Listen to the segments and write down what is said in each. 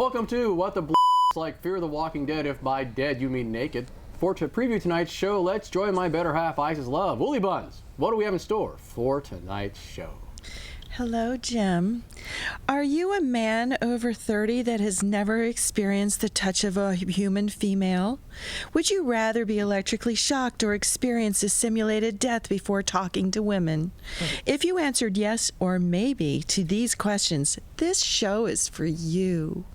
Welcome to What the Like Fear the Walking Dead, if by dead you mean naked. To preview tonight's show, let's join my better half, Isis Love. Woolly Buns, what do we have in store for tonight's show? Hello, Jim. Are you a man over 30 that has never experienced the touch of a human female? Would you rather be electrically shocked or experience a simulated death before talking to women? If you answered yes or maybe to these questions, this show is for you.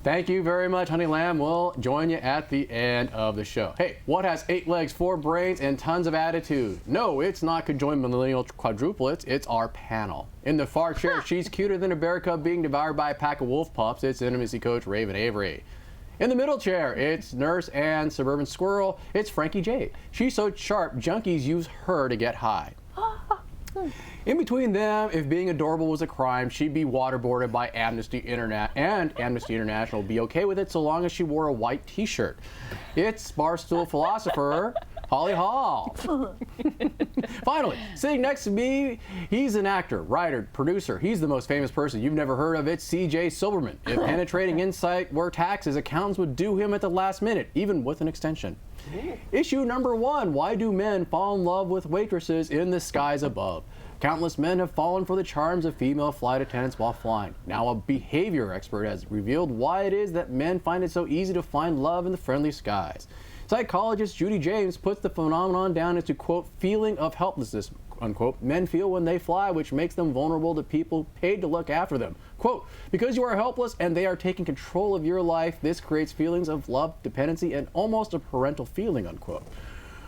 Thank you very much, Honey Lamb. We'll join you at the end of the show. Hey, what has 8 legs, 4 brains, and tons of attitude? No, it's not conjoined millennial quadruplets. It's our panel. In the far chair, she's cuter than a bear cub being devoured by a pack of wolf pups. It's intimacy coach Raven Avery. In the middle chair, it's nurse and suburban squirrel. It's Frankie J. She's so sharp, junkies use her to get high. In between them, if being adorable was a crime, she'd be waterboarded by Amnesty International, and Amnesty International would be okay with it so long as she wore a white t-shirt. It's Barstool Philosopher, Holly Hall. Finally, sitting next to me, he's an actor, writer, producer. He's the most famous person you've never heard of. It's CJ Suburban. If penetrating insight were taxes, accountants would do him at the last minute, even with an extension. Issue number 1, why do men fall in love with waitresses in the skies above? Countless men have fallen for the charms of female flight attendants while flying. Now a behavior expert has revealed why it is that men find it so easy to find love in the friendly skies. Psychologist Judy James puts the phenomenon down as to, quote, feeling of helplessness, unquote, men feel when they fly, which makes them vulnerable to people paid to look after them. Quote, because you are helpless and they are taking control of your life, this creates feelings of love, dependency, and almost a parental feeling, unquote.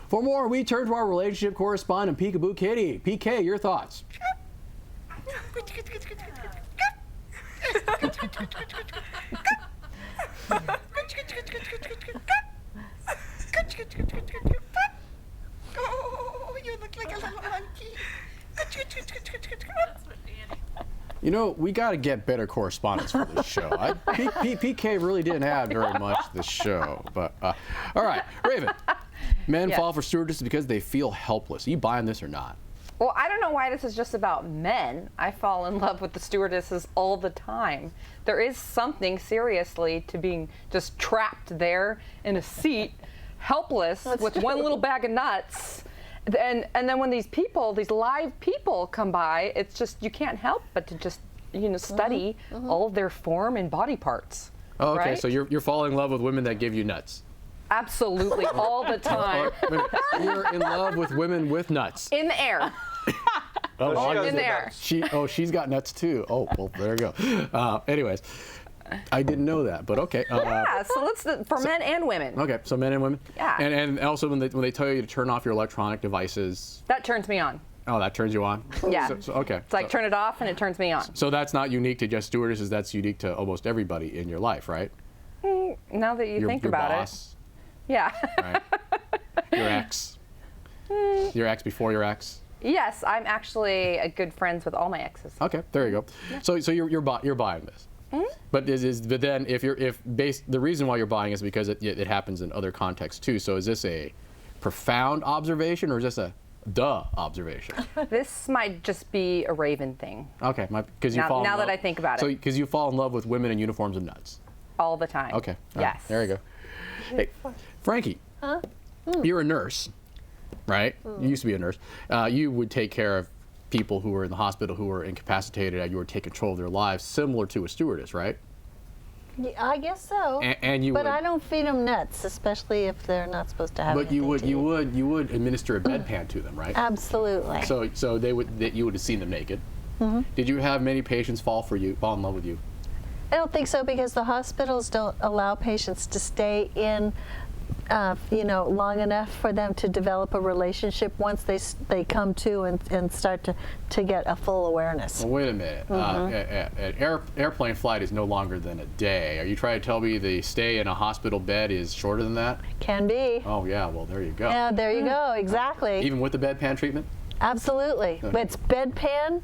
For more, we turn to our relationship correspondent, Peekaboo Kitty. PK, your thoughts? Oh, you look like a little monkey. You know, we got to get better correspondents for this show. PK really didn't have very much this show. But, all right, Raven. Men fall for stewardesses because they feel helpless. Are you buying this or not? Well, I don't know why this is just about men. I fall in love with the stewardesses all the time. There is something seriously to being just trapped there in a seat, helpless, with one little bag of nuts. And then when these people, these live people come by, it's just, you can't help but to just, you know, study all of their form and body parts. Oh, okay, right? so you're falling in love with women that give you nuts. Absolutely, all the time. You're in love with women with nuts. In the air. In the air. She's got nuts too. Oh, well, there you go. Anyways, I didn't know that, but okay. Yeah, so let's, for men and women. Okay, so men and women. Yeah. And also when they tell you to turn off your electronic devices. That turns me on. Oh, that turns you on? Yeah. So, okay. It's like turn it off and it turns me on. So that's not unique to just stewardesses. That's unique to almost everybody in your life, right? Now that you think about boss, it. Yeah. Right. Your ex. Your ex before your ex. Yes, I'm actually good friends with all my exes. Okay, there you go. Yeah. So you're buying this. But then the reason why you're buying is because it happens in other contexts too. So is this a profound observation or is this a observation? This might just be a Raven thing. Okay, because you fall. Now that I think about it. So because you fall in love with women in uniforms and nuts. All the time. Okay. Yes. Right, there you go. Hey, Frankie, you're a nurse, right? You used to be a nurse. You would take care of people who were in the hospital who were incapacitated, and you would take control of their lives, similar to a stewardess, right? Yeah, I guess so. And you but would, I don't feed them nuts, especially if they're not supposed to have. But you would administer a bedpan to them, right? Absolutely. So you would have seen them naked. Did you have many patients fall in love with you? I don't think so because the hospitals don't allow patients to stay in, long enough for them to develop a relationship once they come to and start to get a full awareness. Well, wait a minute. An airplane flight is no longer than a day. Are you trying to tell me the stay in a hospital bed is shorter than that? Can be. Oh yeah. Well, there you go. Yeah, there you go. Exactly. Even with the bedpan treatment? Absolutely. But it's bedpan.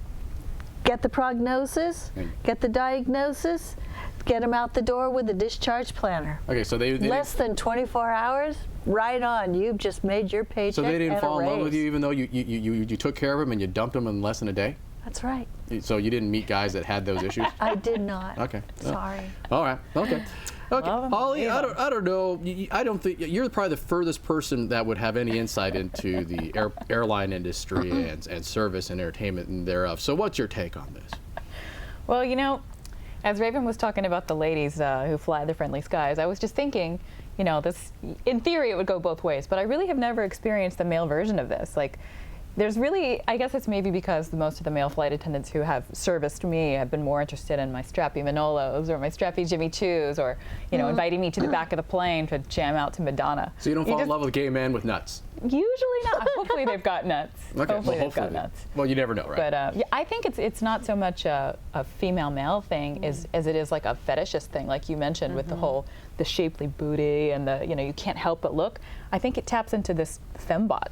Get the prognosis, get the diagnosis, get them out the door with a discharge planner. Okay, so they less than 24 hours, right on. You've just made your paycheck. So they didn't and fall a in love raise. with you, even though you took care of them and you dumped them in less than a day? That's right. So you didn't meet guys that had those issues? I did not. Okay. Sorry. All right. Okay. Okay. Well, Ollie, I don't know. I don't think you're probably the furthest person that would have any insight into the airline industry and service and entertainment and thereof. So what's your take on this? Well, you know, as Raven was talking about the ladies who fly the friendly skies, I was just thinking, you know, this, in theory, it would go both ways, but I really have never experienced the male version of this. Like, there's really, I guess it's maybe because most of the male flight attendants who have serviced me have been more interested in my strappy Manolos or my strappy Jimmy Choos, or, you know, inviting me to the back of the plane to jam out to Madonna. So you don't fall in love with gay men with nuts? Usually not. Hopefully they've got nuts. Okay. Hopefully Well, they've got nuts. Well, you never know, right? But yeah, I think it's not so much a female-male thing as it is like a fetishist thing, like you mentioned, with the shapely booty and the, you know, you can't help but look. I think it taps into this fembot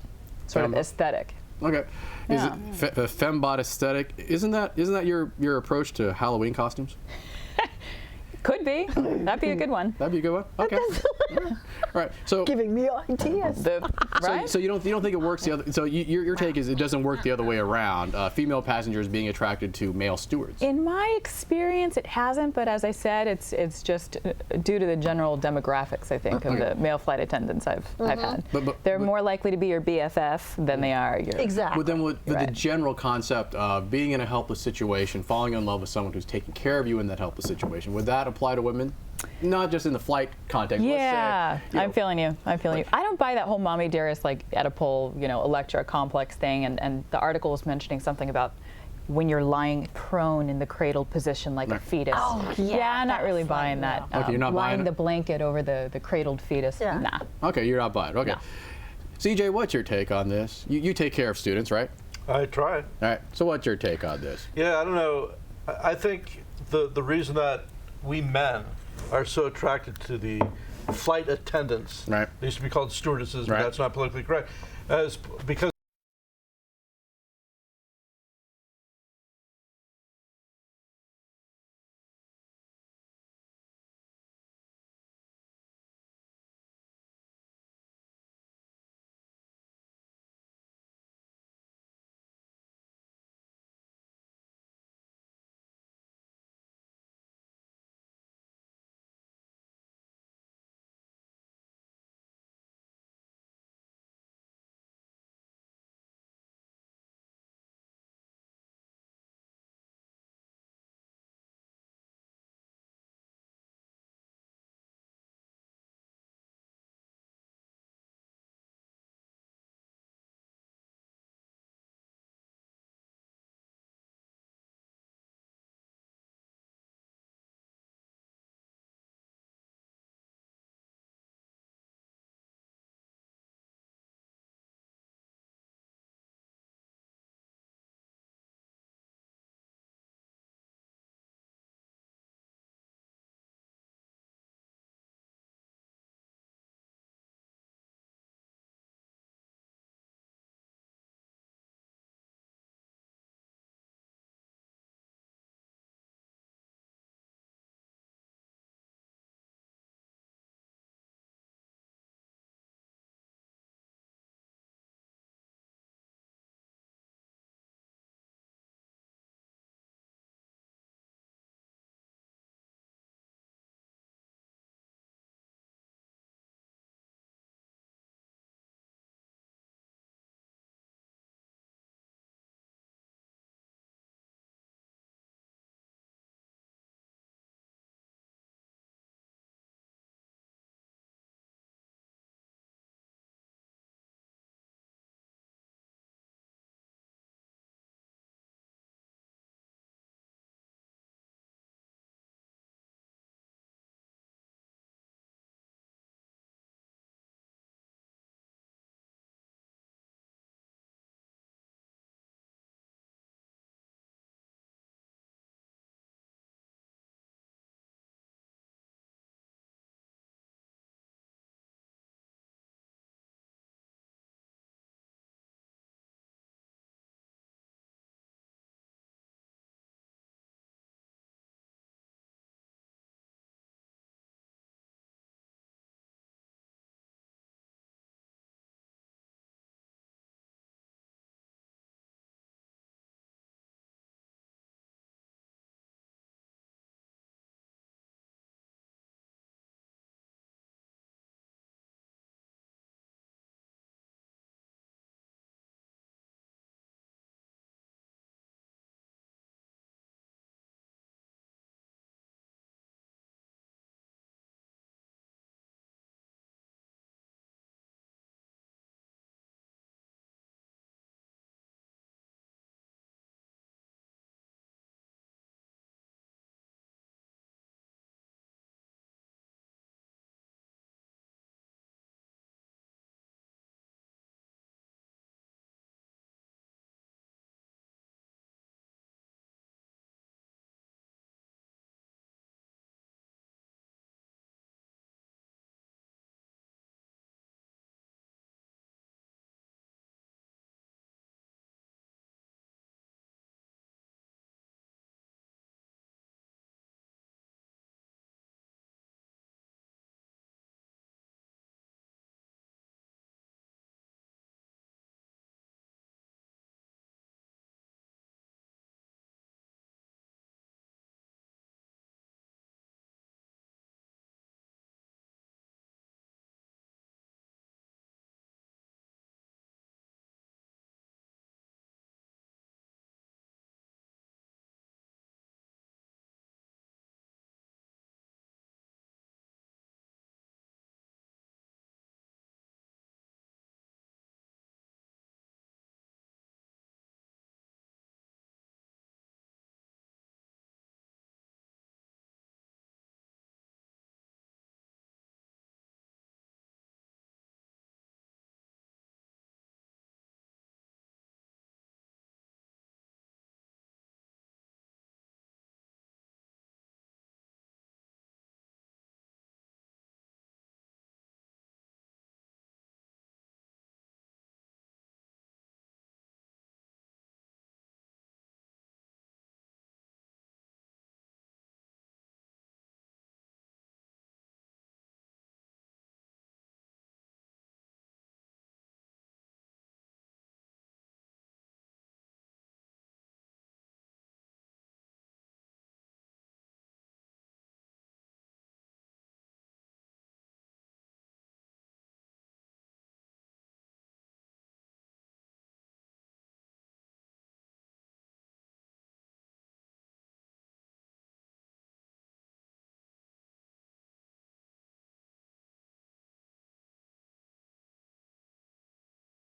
sort of aesthetic. Okay. Yeah. Is it the fembot aesthetic? Isn't that your approach to Halloween costumes? Could be. That'd be a good one. That'd be a good one. Okay. All right. So Giving me ideas. Right? So you don't think it works the other? So your take is it doesn't work the other way around. Female passengers being attracted to male stewards. In my experience, it hasn't, but as I said, it's just due to the general demographics, I think, of the male flight attendants I've had. They're more likely to be your BFF than they are your... Exactly. But then with the general concept of being in a helpless situation, falling in love with someone who's taking care of you in that helpless situation, would that apply to women? Not just in the flight context. Yeah, let's say, I'm feeling you. I'm feeling you. I don't buy that whole mommy dearest, like, Oedipal, you know, Electra complex thing. And the article was mentioning something about when you're lying prone in the cradled position like a fetus. Oh, yeah. Yeah, I'm not really buying that. Okay, you're not lying buying it? the blanket over the cradled fetus. Yeah. Nah. Okay, you're not buying it. Okay. No. CJ, what's your take on this? You take care of students, right? I try. All right. So what's your take on this? Yeah, I don't know. I think the reason that we men are so attracted to the flight attendants, Right. they used to be called stewardesses, but Right. that's not politically correct, is because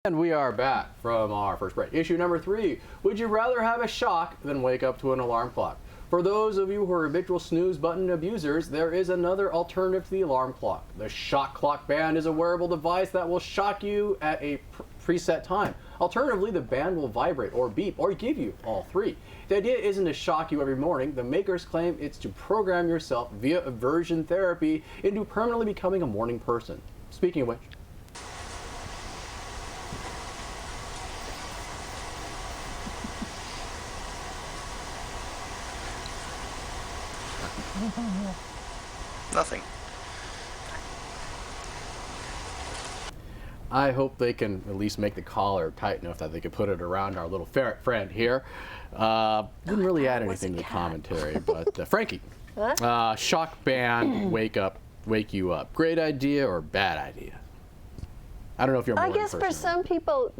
And we are back from our first break. Issue number 3. Would you rather have a shock than wake up to an alarm clock? For those of you who are habitual snooze button abusers, there is another alternative to the alarm clock. The Shock Clock Band is a wearable device that will shock you at a preset time. Alternatively, the band will vibrate or beep or give you all three. The idea isn't to shock you every morning. The makers claim it's to program yourself via aversion therapy into permanently becoming a morning person. Speaking of which, Nothing. I hope they can at least make the collar tight enough that they could put it around our little ferret friend here. Didn't really add anything to the commentary, but Frankie, shock band, wake you up. Great idea or bad idea? I don't know if you're a I morning guess for person. some people,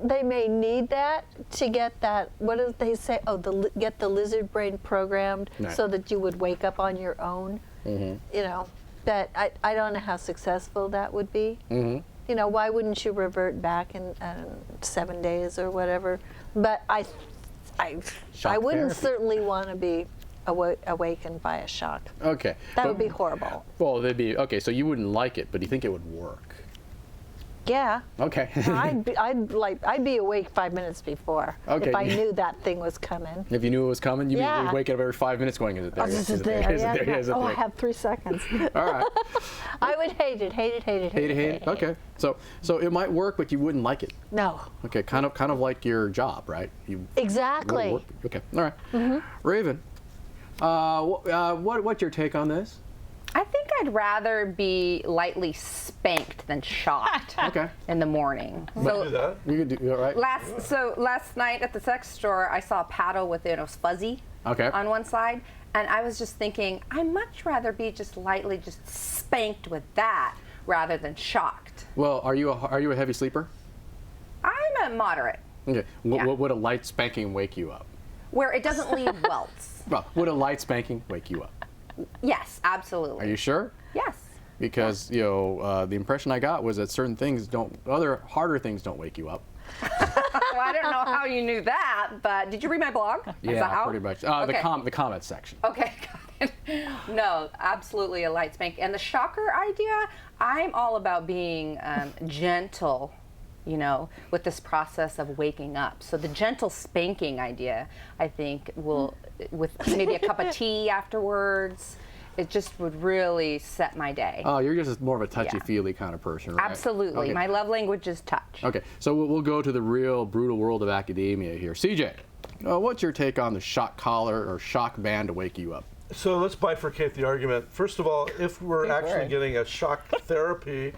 they may need that to get that, what do they say? Oh, get the lizard brain programmed Right. so that you would wake up on your own. Mm-hmm. You know, that I don't know how successful that would be. Mm-hmm. You know, why wouldn't you revert back in 7 days or whatever? But I Shock wouldn't therapy. certainly want to be awakened by a shock. Okay. That but- would be horrible. Well, they'd be okay. So you wouldn't like it, but you think it would work? Yeah. Okay. I'd be awake 5 minutes before Okay. if I knew that thing was coming. If you knew it was coming, you'd Yeah. be waking up every 5 minutes going, is it there? Oh, Is this it there? Is it yeah, there? Is it oh, I there? have 3 seconds. All right. I would hate it. Hate it. Okay. So it might work, but you wouldn't like it. No. Okay. Kind of like your job, right? You Exactly. work. Okay. All right. Raven, what's your take on this? I think I'd rather be lightly spanked than shocked Okay. in the morning. Do that. You could do all right. Last night at the sex store, I saw a paddle with it was fuzzy Okay. on one side, and I was just thinking, I'd much rather be just lightly just spanked with that rather than shocked. Well, are you a heavy sleeper? I'm a moderate, Okay. Yeah. Would a light spanking wake you up? where it doesn't leave welts. Well, would a light spanking wake you up? Yes, absolutely. Are you sure? Yes. Because the impression I got was that certain things other harder things don't wake you up. Well, I don't know how you knew that, but did you read my blog? Is that Yeah, how? pretty much. Okay. The comment section. Okay, got it. No, absolutely a light spank. And the shocker idea, I'm all about being gentle, with this process of waking up. So the gentle spanking idea, I think, will, with maybe a cup of tea afterwards, it just would really set my day. Oh, you're just more of a touchy-feely kind of person, right? Absolutely. Okay. My love language is touch. Okay, so we'll go to the real brutal world of academia here. CJ, what's your take on the shock collar or shock band to wake you up? So let's bifurcate the argument. First of all, if we're Good actually word. getting a shock therapy,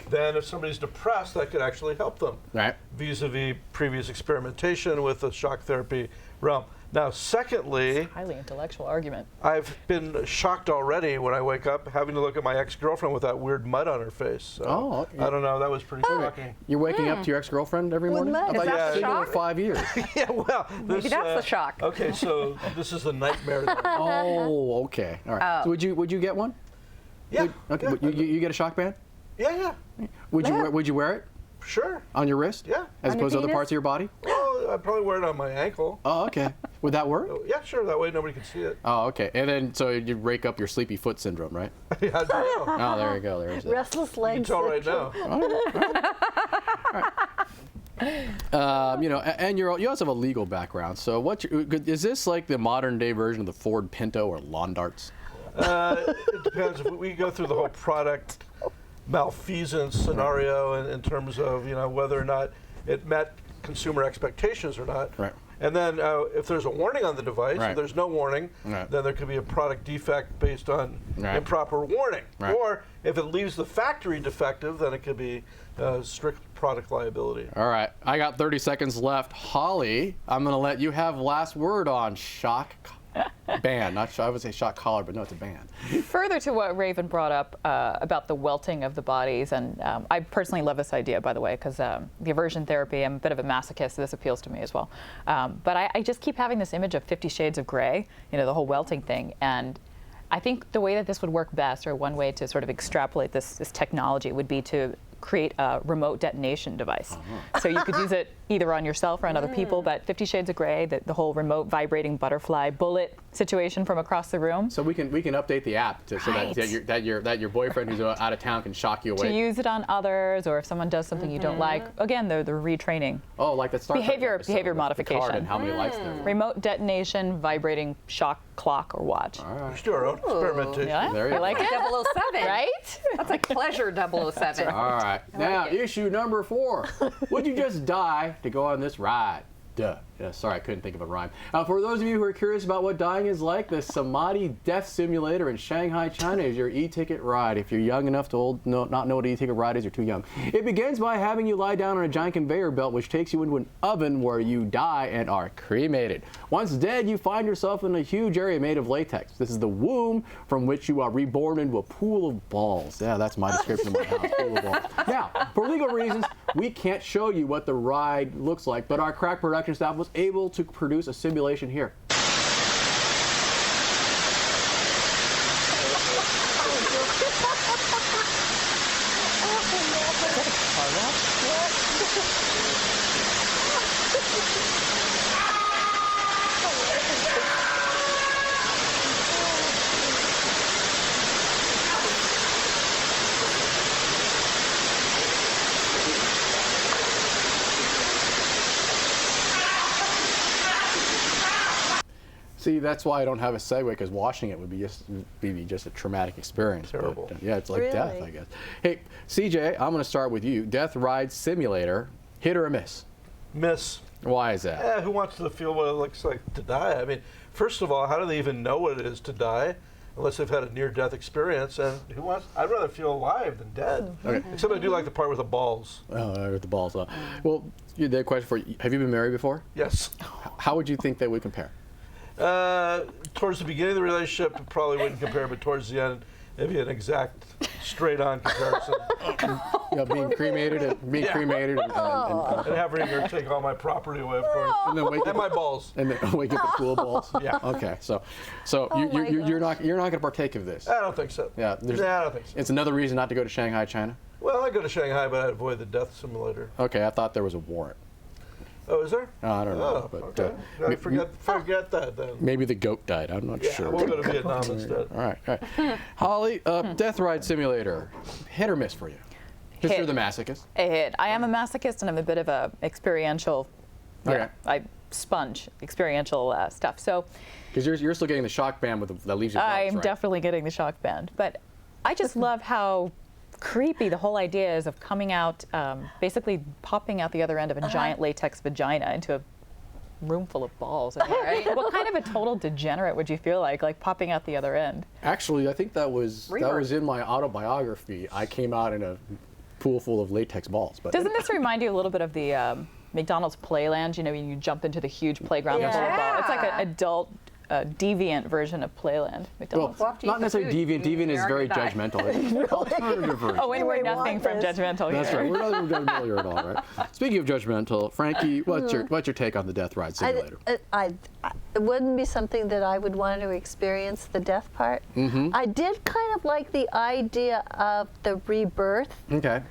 then if somebody's depressed, that could actually help them. Right. Vis-a-vis previous experimentation with the shock therapy realm. Now, secondly, Highly intellectual argument. I've been shocked already when I wake up having to look at my ex-girlfriend with that weird mud on her face. So Oh, I don't know. That was pretty shocking. You're waking up to your ex-girlfriend every morning? mud. I Is thought that you the were single shock? for 5 years. Yeah, well, Maybe that's the shock. Okay, so this is the nightmare. Then. Oh, okay. All right. So would you get one? Yeah. Okay. Yeah, You get a shock band? yeah. Would you wear it Sure. on your wrist? Yeah. As On your opposed to other penis? parts of your body? Well, I'd probably wear it on my ankle. Oh, okay. Would that work? Yeah, sure. That way nobody can see it. Oh, okay. And then so you rake up your sleepy foot syndrome, right? Yeah, I don't know. Oh, there you go. There's it. Restless You can legs. tell right now. And you also have a legal background. So is this like the modern day version of the Ford Pinto or lawn darts? It depends. If we go through the whole product malfeasance scenario in terms of whether or not it met consumer expectations or not. Right. And then if there's a warning on the device, Right. if there's no warning, Right. then there could be a product defect based on Right. improper warning. Right. Or if it leaves the factory defective, then it could be strict product liability. All right. I got 30 seconds left. Holly, I'm going to let you have last word on shock band. I would say shock collar, but no, it's a band. Further to what Raven brought up about the welting of the bodies, and I personally love this idea, by the way, because the aversion therapy, I'm a bit of a masochist, so this appeals to me as well. But I just keep having this image of 50 Shades of Grey, the whole welting thing, and I think the way that this would work best, or one way to sort of extrapolate this technology, would be to create a remote detonation device. So you could use it either on yourself or on other people, but 50 Shades of Grey, the whole remote vibrating butterfly bullet situation from across the room. So we can update the app so that your boyfriend who's out of town can shock you away. To use it on others, or if someone does something you don't like. Again, they're retraining. Oh, like that Star Trek episode Behavior with modification. Picard and how many likes there were. Remote detonation, vibrating shock clock or watch. Let's do our own experimentation. Yeah, There you you like it? 007. Right? That's like pleasure 007. All right. Now, issue number 4. Would you just die to go on this ride? Duh. Yeah, sorry, I couldn't think of a rhyme. For those of you who are curious about what dying is like, the Samadhi Death Simulator in Shanghai, China is your e-ticket ride. If you're young enough to not know what an e-ticket ride is, you're too young. It begins by having you lie down on a giant conveyor belt, which takes you into an oven where you die and are cremated. Once dead, you find yourself in a huge area made of latex. This is the womb from which you are reborn into a pool of balls. Yeah, that's my description of my house, pool of balls. Now, for legal reasons, we can't show you what the ride looks like, but our crack production staff was able to produce a simulation here. See, that's why I don't have a segue, because washing it would be just a traumatic experience. Terrible. But, yeah, it's like Really? death, I guess. Hey, CJ, I'm going to start with you. Death Ride Simulator, hit or a miss? Miss. Why is that? Who wants to feel what it looks like to die? I mean, first of all, how do they even know what it is to die unless they've had a near-death experience? And who wants? I'd rather feel alive than dead. Okay. Except I do like the part with the balls. With the balls. Well, the question for you, have you been married before? Yes. How would you think they would compare? Towards the beginning of the relationship, it probably wouldn't compare, but towards the end, it'd be an exact, straight-on comparison. Being cremated and cremated and And having her take all my property away, of course. and then wake And up my balls. and then wake up at pool balls. Yeah. Okay, so my you're not going to partake of this. I don't think so. Yeah, I don't think so. It's another reason not to go to Shanghai, China. Well, I go to Shanghai, but I avoid the death simulator. Okay, I thought there was a warrant. Oh, is there? I don't know, Oh, but okay. Forget that then. maybe the goat died. I'm not Yeah, sure. we'll go to Vietnam instead. All right. Holly, Death Ride Simulator, hit or miss for you? Because Hit. you're the masochist. A hit. I am a masochist, and I'm a bit of a experiential. Okay. I sponge experiential stuff. So Because you're still getting the shock band that leaves you. I'm definitely getting the shock band, but I just love how creepy the whole idea is of coming out, basically popping out the other end of a giant latex vagina into a room full of balls. Right? What kind of a total degenerate would you feel like popping out the other end? Actually, I think that was in my autobiography. I came out in a pool full of latex balls. But Doesn't this remind you a little bit of the McDonald's Playland? You know, when you jump into the huge playground full of balls. It's like an adult deviant version of Playland. McDonald's. Well, not necessarily deviant. Deviant is very judgmental. It's alternative version. Oh, and we're we nothing want from this. judgmental here. That's right. We're not even judgmental here at all, right? Speaking of judgmental, Frankie, what's your take on the Death Ride Simulator? It wouldn't be something that I would want to experience, the death part. I did kind of like the idea of the rebirth Okay.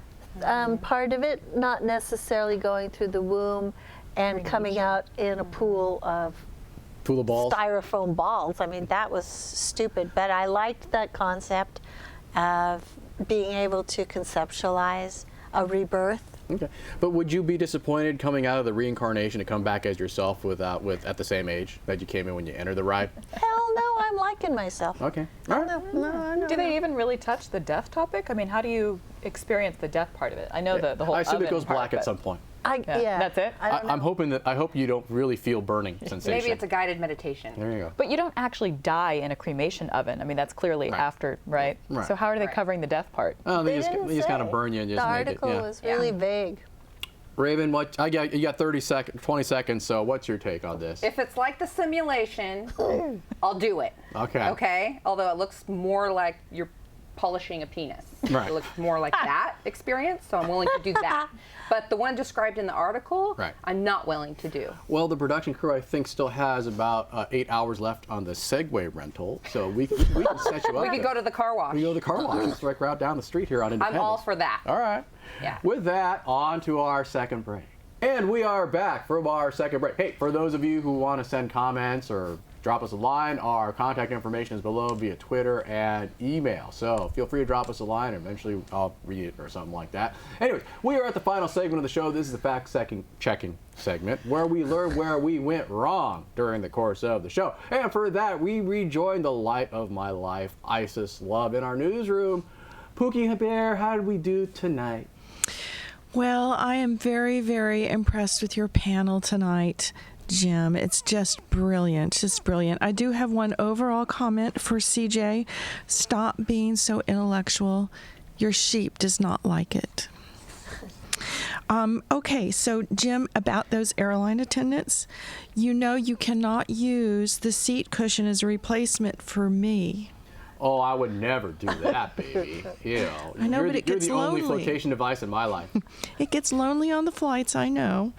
part of it, not necessarily going through the womb and coming out in a pool of Pool of balls. styrofoam balls. I mean, that was stupid, but I liked that concept of being able to conceptualize a rebirth. Okay. But would you be disappointed coming out of the reincarnation to come back as yourself with at the same age that you came in when you entered the ride? Hell no, I'm liking myself. Okay. All right. Do they even really touch the death topic? I mean, how do you experience the death part of it? I know the whole I assume it oven goes part, black at but- some point. Yeah, that's it? I don't know. I hope you don't really feel burning sensation. Maybe it's a guided meditation. There you go. But you don't actually die in a cremation oven. I mean, that's clearly Right. after, right? Right. So how are they covering the death part? Oh, They didn't they just kind of say. burn you and The just make it. article Yeah. was really vague. Raven, you got 20 seconds. So what's your take on this? If it's like the simulation, I'll do it. Okay. Okay? Although it looks more like you're polishing a penis. Right. It looks more like that experience, so I'm willing to do that. But the one described in the article, Right. I'm not willing to do. Well, the production crew, I think, still has about 8 hours left on the Segway rental, so we can set you up. We could go to the car wash. We go to the car wash. It's like right down the street here on Independence. I'm all for that. All right. Yeah. With that, on to our second break. And we are back from our second break. Hey, for those of you who want to send comments or drop us a line, our contact information is below via Twitter and email. So feel free to drop us a line, and eventually I'll read it or something like that. Anyways, we are at the final segment of the show. This is the fact-checking segment where we learn where we went wrong during the course of the show. And for that, we rejoin the light of my life, Isis Love, in our newsroom. Pookie Bear, how did we do tonight? Well, I am very, very impressed with your panel tonight, Jim. It's just brilliant, just brilliant. I do have one overall comment for CJ. Stop being so intellectual. Your sheep does not like it. Okay, so Jim, about those airline attendants, you know you cannot use the seat cushion as a replacement for me. Oh, I would never do that, baby. You know, I know, but it gets you're the only lonely. flotation device in my life. It gets lonely on the flights, I know.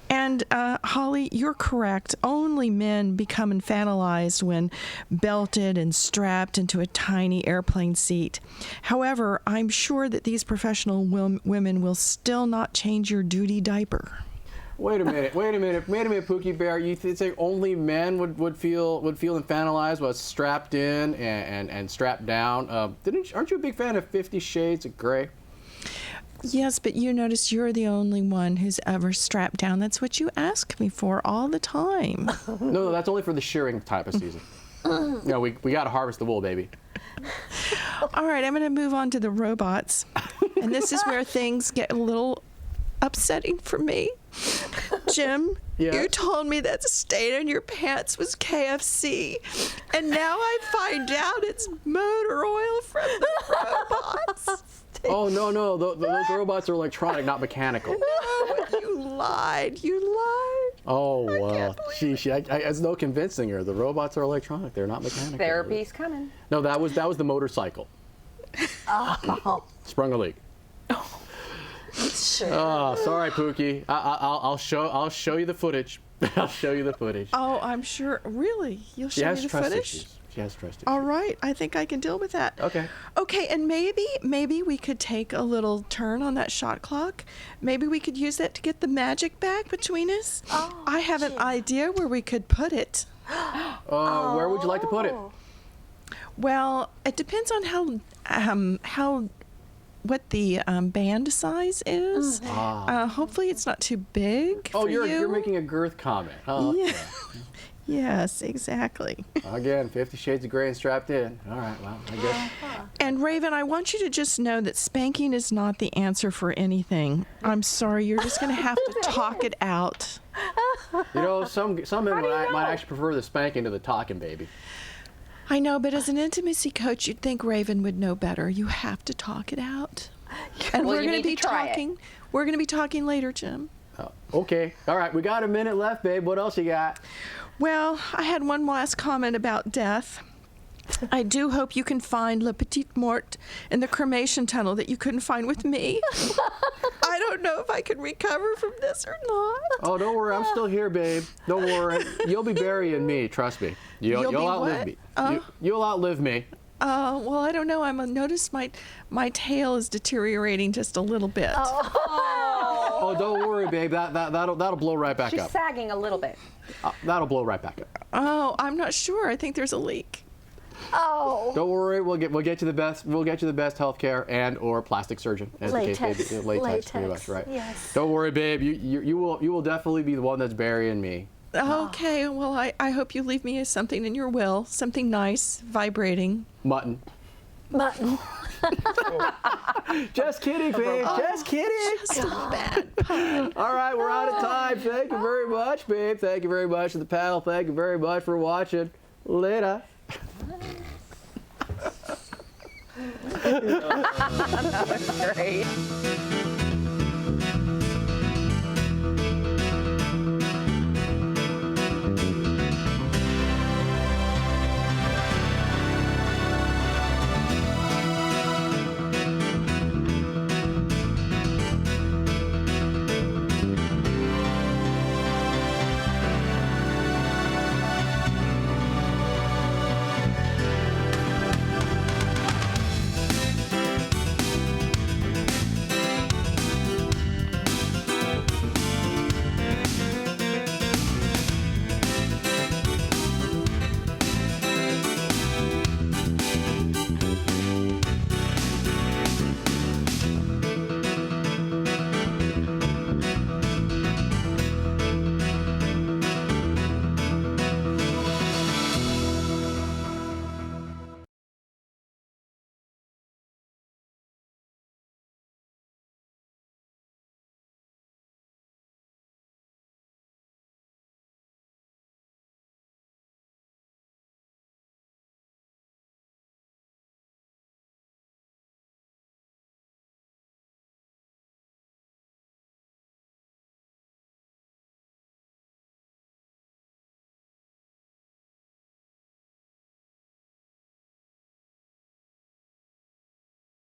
And Holly, you're correct. Only men become infantilized when belted and strapped into a tiny airplane seat. However, I'm sure that these professional women will still not change your duty diaper. Wait a minute, Pookie Bear. You say only men would feel infantilized, was strapped in and strapped down. Aren't you a big fan of 50 Shades of Grey? Yes, but you notice you're the only one who's ever strapped down. That's what you ask me for all the time. No, that's only for the shearing type of season. No, we got to harvest the wool, baby. All right, I'm going to move on to the robots. And this is where things get a little upsetting for me. Jim, Yes? you told me that stain on your pants was KFC, and now I find out it's motor oil from the robots. Oh, no, those robots are electronic, not mechanical. No, you lied. Oh, well, it's no convincing her. The robots are electronic. They're not mechanical. Therapy's coming. No, that was the motorcycle. Oh, Sprung a leak. sure. Oh, sorry, Pookie. I'll show you the footage. I'll show you the footage. Oh, I'm sure. Really? You'll She show me has the trust footage? issues. She has trust issues. All right. I think I can deal with that. Okay. Okay, and maybe we could take a little turn on that shot clock. Maybe we could use that to get the magic back between us. Oh, I have an idea where we could put it. Where would you like to put it? Well, it depends on what the band size is. Hopefully, it's not too big. Oh, for you're you. making a girth comment. Oh, Yeah. okay. Yes, exactly. Again, 50 Shades of Grey and strapped in. All right, well, I guess. And Raven, I want you to just know that spanking is not the answer for anything. I'm sorry, you're just going to have to talk it out. You know, some men might actually prefer the spanking to the talking, baby. I know, but as an intimacy coach, you'd think Raven would know better. You have to talk it out. And Well, we're you going need to be to try it. talking. We're going to be talking later, Jim. Okay. All right, we got a minute left, babe. What else you got? Well, I had one last comment about death. I do hope you can find Le Petit Mort in the cremation tunnel that you couldn't find with me. I don't know if I can recover from this or not. Oh, don't worry. I'm still here, babe. Don't worry. You'll be burying me. Trust me. You'll be outlive what? me. You'll outlive me. Well, I don't know. I noticed my tail is deteriorating just a little bit. Oh, don't worry, babe. That'll blow right back She's up. sagging a little bit. That'll blow right back up. Oh, I'm not sure. I think there's a leak. Oh. Don't worry. We'll get you the best. We'll get you the best healthcare and or plastic surgeon, as Latex. the case may be. Latex, pretty much, right? Yes. Don't worry, babe. You will definitely be the one that's burying me. Okay, well, I hope you leave me something in your will, something nice, vibrating. Mutton. Mutton. Just kidding, babe. Just kidding. Just a bad pun. All right, we're out of time. Thank you very much, babe. Thank you very much to the panel. Thank you very much for watching. Later. That was great.